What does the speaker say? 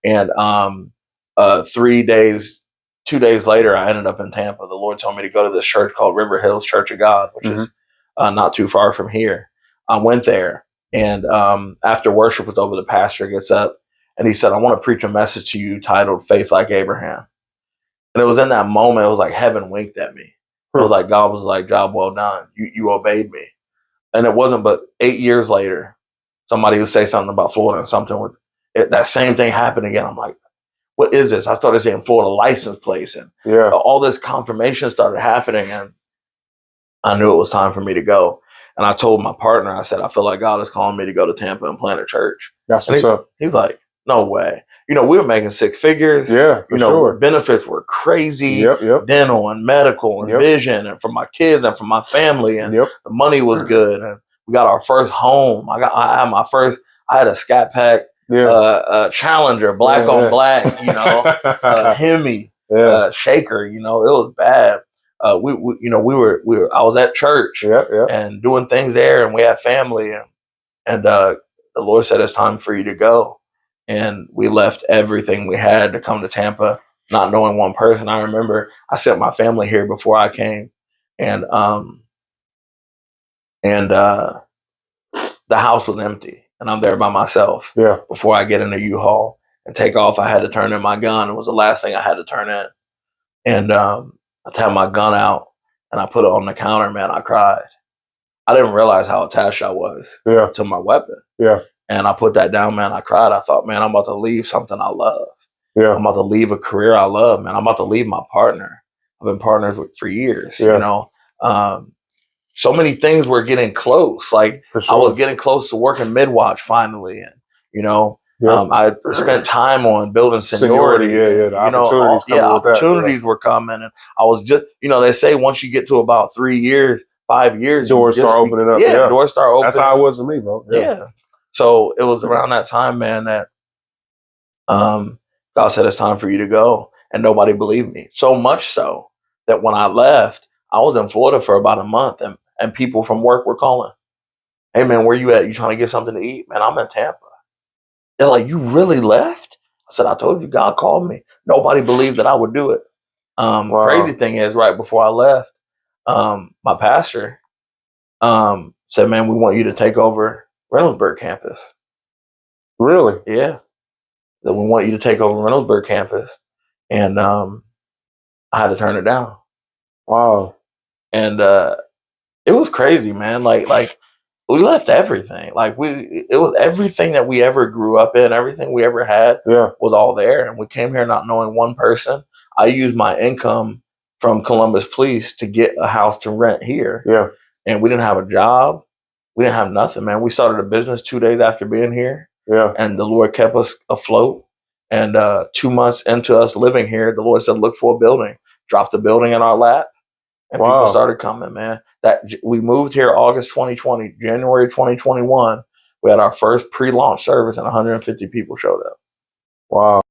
And 2 days later, I ended up in Tampa. The Lord told me to go to this church called River Hills Church of God, which is not too far from here. I went there, and after worship was over, the pastor gets up and he said, "I want to preach a message to you titled Faith Like Abraham." And it was in that moment, it was like heaven winked at me. It was like God was like, "Job well done. You obeyed me." And it wasn't but 8 years later, somebody would say something about Florida and something with it, that same thing happened again. I'm like, what is this? I started seeing Florida license plates and all this confirmation started happening. And I knew it was time for me to go. And I told my partner, I said, I feel like God is calling me to go to Tampa and plant a church. That's what's up. He's like, no way. We were making 6 figures. Yeah, for sure. Benefits were crazy. Dental and medical and vision, and for my kids and for my family. And the money was good. And we got our first home. I had a Scat Pack Challenger, black on black, Hemi, shaker, it was bad. I was at church and doing things there, and we had family, and the Lord said, it's time for you to go. And we left everything we had to come to Tampa, not knowing one person. I remember I sent my family here before I came, and the house was empty, and I'm there by myself. Before I get in the U-Haul and take off, I had to turn in my gun. It was the last thing I had to turn in, and I had my gun out and I put it on the counter. Man, I cried. I didn't realize how attached I was to my weapon. And I put that down, man. I cried. I thought, man, I'm about to leave something I love. I'm about to leave a career I love, man. I'm about to leave my partner. I've been partners with for years, so many things were getting close. Like I was getting close to working midwatch finally. And, I spent time on building seniority. The opportunities were coming. And I was just, they say once you get to about 3 years, 5 years, doors start opening up. Doors start opening. That's how it was for me, bro. So it was around that time, man, that God said, it's time for you to go. And nobody believed me. So much so that when I left, I was in Florida for about a month, and people from work were calling. Hey, man, where you at? You trying to get something to eat? Man, I'm in Tampa. They're like, you really left? I said, I told you, God called me. Nobody believed that I would do it. Crazy thing is, right before I left, my pastor said, man, we want you to take over Reynoldsburg campus. Really? Yeah. That we want you to take over Reynoldsburg campus. And I had to turn it down. Wow. And it was crazy, man. Like we left everything. It was everything that we ever grew up in, everything we ever had was all there. And we came here not knowing one person. I used my income from Columbus Police to get a house to rent here. And we didn't have a job. We didn't have nothing, man. We started a business 2 days after being here. And the Lord kept us afloat. And 2 months into us living here, the Lord said, look for a building. Dropped the building in our lap. And people started coming, man. That we moved here August 2020, January 2021. We had our first pre-launch service, and 150 people showed up. Wow.